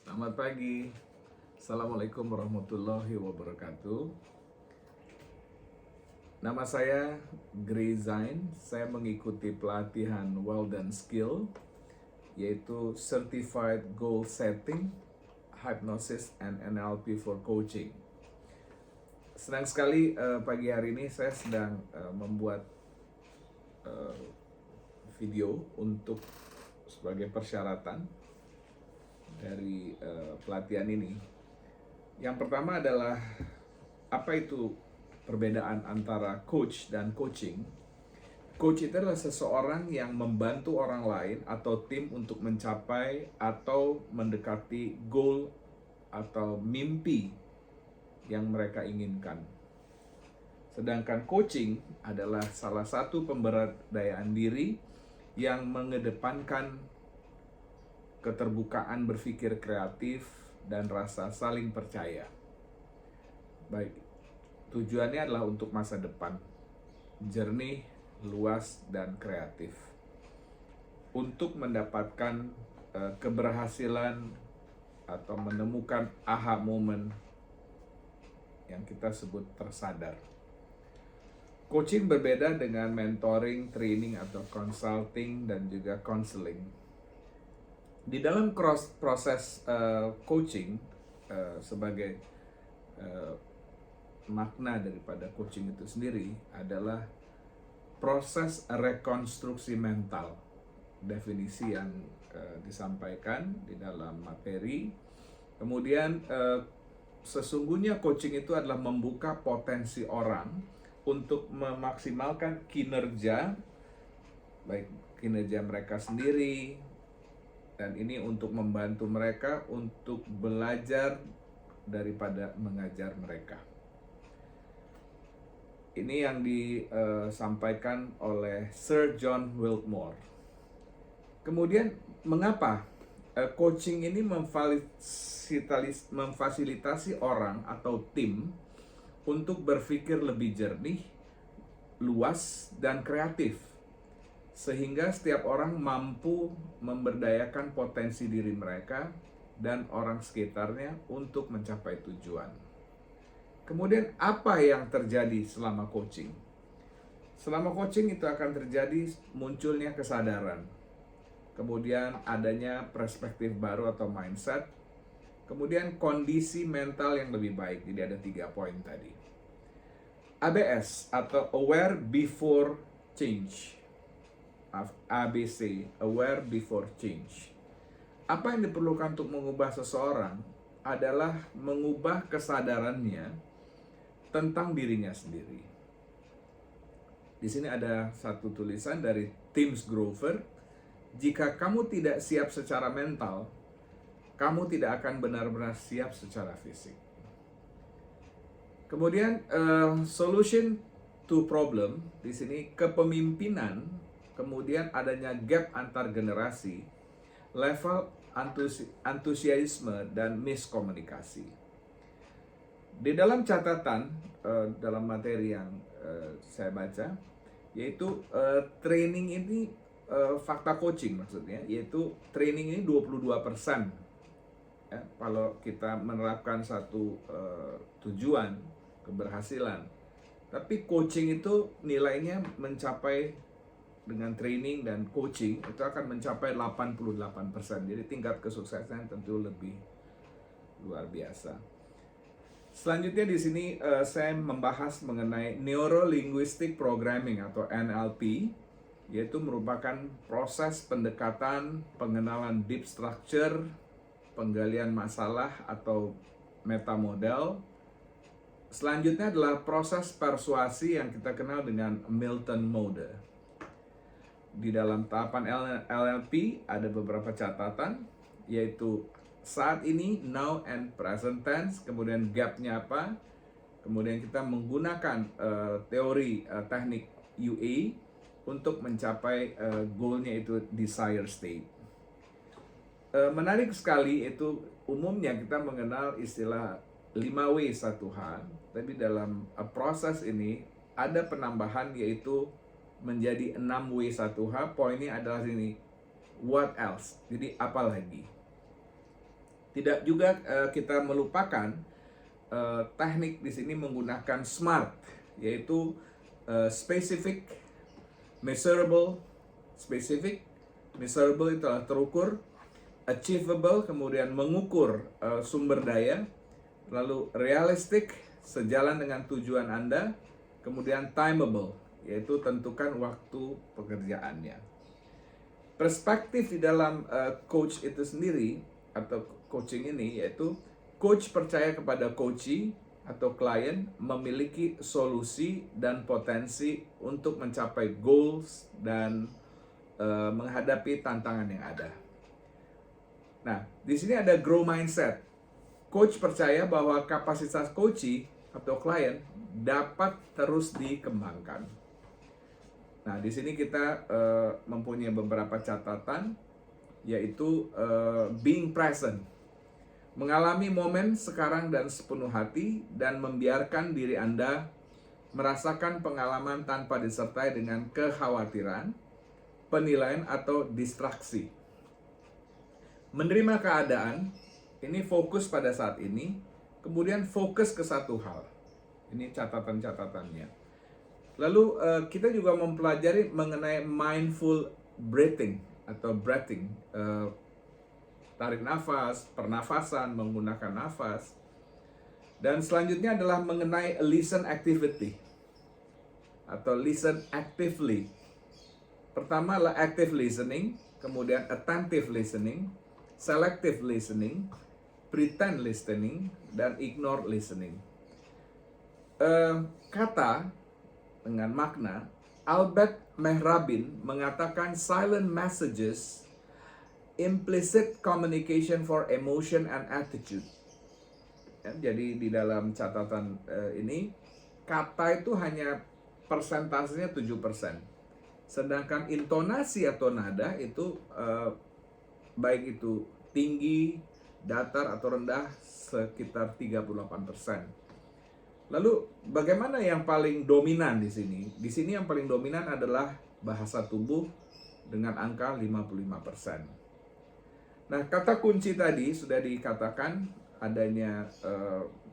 Selamat pagi. Assalamualaikum warahmatullahi wabarakatuh. Nama saya Gray Zain. Saya mengikuti pelatihan Walden Skill, yaitu Certified Goal Setting, Hypnosis and NLP for Coaching. Senang sekali pagi hari ini saya sedang membuat video untuk sebagai persyaratan dari pelatihan ini. Yang pertama adalah apa itu perbedaan antara coach dan coaching. Coach itu adalah seseorang yang membantu orang lain atau tim untuk mencapai atau mendekati goal atau mimpi yang mereka inginkan. Sedangkan coaching adalah salah satu pemberdayaan diri yang mengedepankan keterbukaan berpikir kreatif dan rasa saling percaya. Baik, tujuannya adalah untuk masa depan, jernih, luas, dan kreatif. Untuk mendapatkan keberhasilan atau menemukan aha moment yang kita sebut tersadar. Coaching berbeda dengan mentoring, training, atau consulting, dan juga counseling. Di dalam proses coaching, sebagai makna daripada coaching itu sendiri adalah proses rekonstruksi mental. Definisi yang disampaikan di dalam materi. Kemudian sesungguhnya coaching itu adalah membuka potensi orang untuk memaksimalkan kinerja, baik kinerja mereka sendiri, dan ini untuk membantu mereka untuk belajar daripada mengajar mereka. Ini yang disampaikan oleh Sir John Wiltmore. Kemudian mengapa coaching ini memfasilitasi orang atau tim untuk berpikir lebih jernih, luas, dan kreatif, sehingga setiap orang mampu memberdayakan potensi diri mereka dan orang sekitarnya untuk mencapai tujuan. Kemudian apa yang terjadi selama coaching? Selama coaching itu akan terjadi munculnya kesadaran, kemudian adanya perspektif baru atau mindset, kemudian kondisi mental yang lebih baik. Jadi ada 3 poin tadi. ABS atau Aware Before Change. ABC, Aware Before Change. Apa yang diperlukan untuk mengubah seseorang adalah mengubah kesadarannya tentang dirinya sendiri. Di sini ada satu tulisan dari Tim Grover. Jika kamu tidak siap secara mental, kamu tidak akan benar-benar siap secara fisik. Kemudian solution to problem, di sini kepemimpinan, kemudian adanya gap antar generasi, level antusiasme, dan miskomunikasi. Di dalam catatan, dalam materi yang saya baca, yaitu training ini, fakta coaching maksudnya, yaitu training ini 22%. Ya, kalau kita menerapkan satu tujuan, keberhasilan. Tapi coaching itu nilainya mencapai, dengan training dan coaching itu akan mencapai 88%. Jadi tingkat kesuksesan tentu lebih luar biasa. Selanjutnya di sini saya membahas mengenai Neuro Linguistic Programming atau NLP, yaitu merupakan proses pendekatan pengenalan deep structure, penggalian masalah atau metamodel. Selanjutnya adalah proses persuasi yang kita kenal dengan Milton Mode. Di dalam tahapan NLP ada beberapa catatan, yaitu saat ini, now and present tense, kemudian gap-nya apa, kemudian kita menggunakan teori teknik UA untuk mencapai goal-nya itu desired state. Menarik sekali, itu umumnya kita mengenal istilah 5W 1H, tapi dalam proses ini ada penambahan, yaitu menjadi 6W 1H. Poinnya adalah ini, what else? Jadi apa lagi? Tidak juga kita melupakan teknik di sini menggunakan SMART, yaitu specific, measurable, specific, measurable itu adalah terukur, achievable kemudian mengukur sumber daya, lalu realistic sejalan dengan tujuan Anda, kemudian timeable yaitu tentukan waktu pekerjaannya. Perspektif di dalam coach itu sendiri atau coaching ini yaitu coach percaya kepada coachee atau klien memiliki solusi dan potensi untuk mencapai goals dan menghadapi tantangan yang ada. Nah, di sini ada grow mindset. Coach percaya bahwa kapasitas coachee atau klien dapat terus dikembangkan. Nah, di sini kita mempunyai beberapa catatan, yaitu being present. Mengalami momen sekarang dan sepenuh hati dan membiarkan diri Anda merasakan pengalaman tanpa disertai dengan kekhawatiran, penilaian atau distraksi. Menerima keadaan, ini fokus pada saat ini, kemudian fokus ke satu hal. Ini catatan-catatannya. Lalu kita juga mempelajari mengenai mindful breathing atau breathing. Tarik nafas, pernafasan, menggunakan nafas. Dan selanjutnya adalah mengenai listen activity atau listen actively. Pertama adalah active listening, kemudian attentive listening, selective listening, pretend listening, dan ignore listening. Kata dengan makna, Albert Mehrabin mengatakan silent messages implicit communication for emotion and attitude. Ya, jadi di dalam catatan ini, kata itu hanya persentasenya 7%. Sedangkan intonasi atau nada itu baik itu tinggi, datar atau rendah sekitar 38%. Lalu bagaimana yang paling dominan di sini? Di sini yang paling dominan adalah bahasa tubuh dengan angka 55%. Nah, kata kunci tadi sudah dikatakan adanya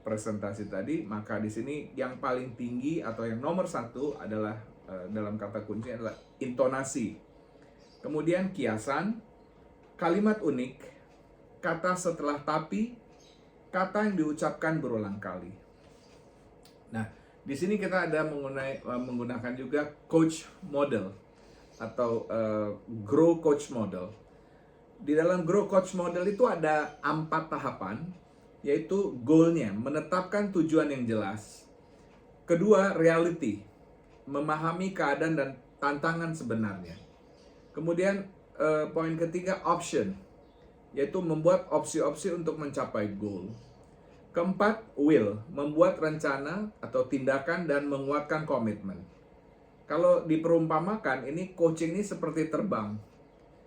presentasi tadi, maka di sini yang paling tinggi atau yang nomor satu adalah dalam kata kunci adalah intonasi. Kemudian kiasan, kalimat unik, kata setelah tapi, kata yang diucapkan berulang kali. Nah, di sini kita ada menggunakan juga coach model atau grow coach model. Di dalam grow coach model itu ada 4 tahapan, yaitu goalnya, menetapkan tujuan yang jelas. Kedua, reality, memahami keadaan dan tantangan sebenarnya. Kemudian poin ketiga, option, yaitu membuat opsi-opsi untuk mencapai goal. Keempat, will, membuat rencana atau tindakan dan menguatkan komitmen. Kalau diperumpamakan, ini coaching ini seperti terbang.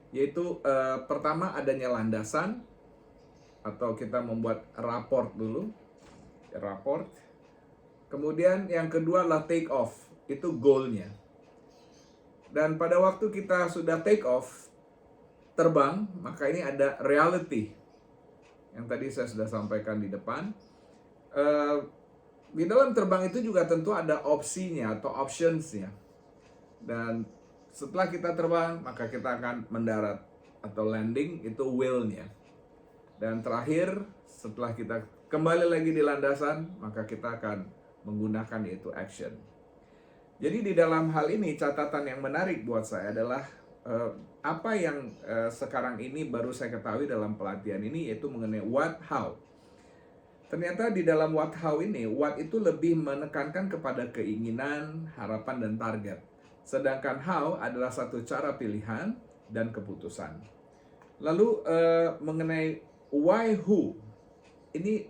Yaitu pertama adanya landasan, atau kita membuat raport dulu, raport. Kemudian yang kedua adalah take off, itu goalnya. Dan pada waktu kita sudah take off, terbang, maka ini ada reality, yang tadi saya sudah sampaikan di depan. Di dalam terbang itu juga tentu ada opsinya atau optionsnya. Dan setelah kita terbang, maka kita akan mendarat atau landing, itu will-nya. Dan terakhir, setelah kita kembali lagi di landasan, maka kita akan menggunakan yaitu action. Jadi di dalam hal ini, catatan yang menarik buat saya adalah apa yang sekarang ini baru saya ketahui dalam pelatihan ini, yaitu mengenai what, how. Ternyata di dalam what, how ini, what itu lebih menekankan kepada keinginan, harapan, dan target. Sedangkan how adalah satu cara pilihan dan keputusan. Lalu mengenai why, who, ini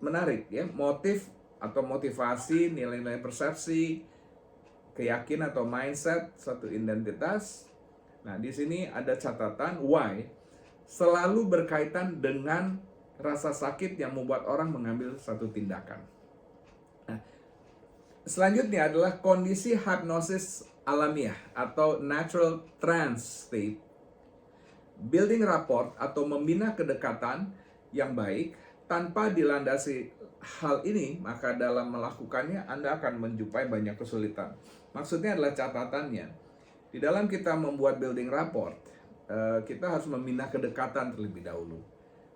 menarik ya, motif atau motivasi, nilai-nilai persepsi, keyakinan atau mindset, satu identitas. Nah, di sini ada catatan why selalu berkaitan dengan rasa sakit yang membuat orang mengambil satu tindakan. Nah, selanjutnya adalah kondisi hipnosis alamiah atau natural trance state. Building rapport atau membina kedekatan yang baik. Tanpa dilandasi hal ini, maka dalam melakukannya Anda akan menjumpai banyak kesulitan. Maksudnya adalah catatannya. Di dalam kita membuat building rapport, kita harus membina kedekatan terlebih dahulu.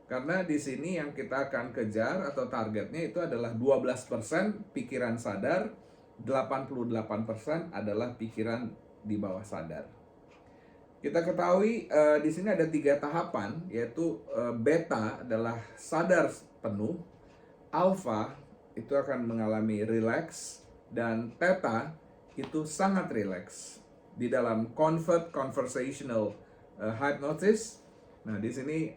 Karena di sini yang kita akan kejar atau targetnya itu adalah 12% pikiran sadar, 88% adalah pikiran di bawah sadar. Kita ketahui di sini ada 3 tahapan, yaitu beta adalah sadar penuh, alpha itu akan mengalami relax, dan theta itu sangat relax. Di dalam conversational hypnosis, nah di sini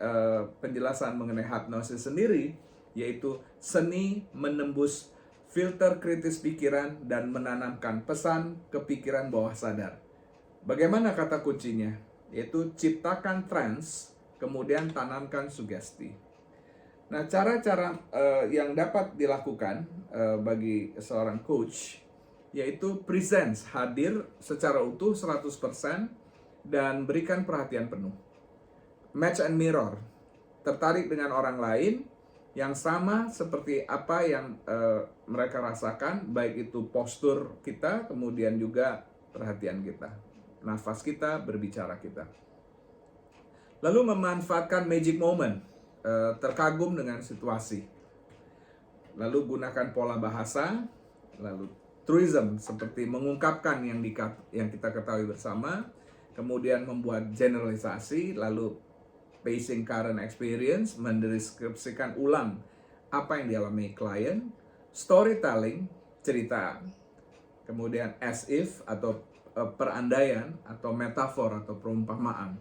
penjelasan mengenai hipnosis sendiri, yaitu seni menembus filter kritis pikiran dan menanamkan pesan ke pikiran bawah sadar. Bagaimana kata kuncinya? Yaitu ciptakan trance, kemudian tanamkan sugesti. Nah, cara-cara yang dapat dilakukan bagi seorang coach, yaitu presence, hadir secara utuh 100% dan berikan perhatian penuh. Match and mirror, tertarik dengan orang lain yang sama seperti apa yang mereka rasakan, baik itu postur kita, kemudian juga perhatian kita. Nafas kita, berbicara kita. Lalu memanfaatkan magic moment, terkagum dengan situasi. Lalu gunakan pola bahasa, lalu truism seperti mengungkapkan yang kita ketahui bersama, kemudian membuat generalisasi, lalu pacing current experience, mendeskripsikan ulang apa yang dialami klien, storytelling, cerita, kemudian as if atau perandaian atau metafor atau perumpamaan.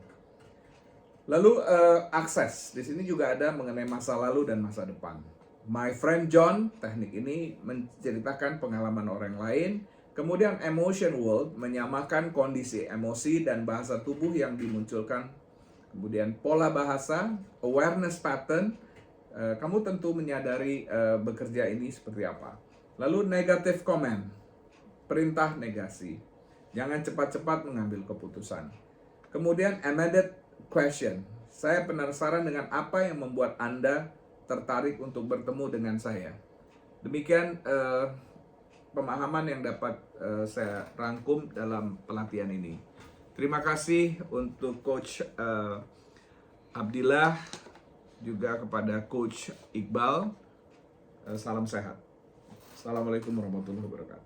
Lalu akses, di sini juga ada mengenai masa lalu dan masa depan. My friend John, teknik ini menceritakan pengalaman orang lain. Kemudian emotion world, menyamakan kondisi emosi dan bahasa tubuh yang dimunculkan. Kemudian pola bahasa, awareness pattern, kamu tentu menyadari bekerja ini seperti apa. Lalu negative comment, perintah negasi. Jangan cepat-cepat mengambil keputusan. Kemudian immediate question. Saya penasaran dengan apa yang membuat Anda tertarik untuk bertemu dengan saya. Demikian pemahaman yang dapat saya rangkum dalam pelatihan ini. Terima kasih untuk Coach Abdillah, juga kepada Coach Iqbal. Salam sehat. Assalamualaikum warahmatullahi wabarakatuh.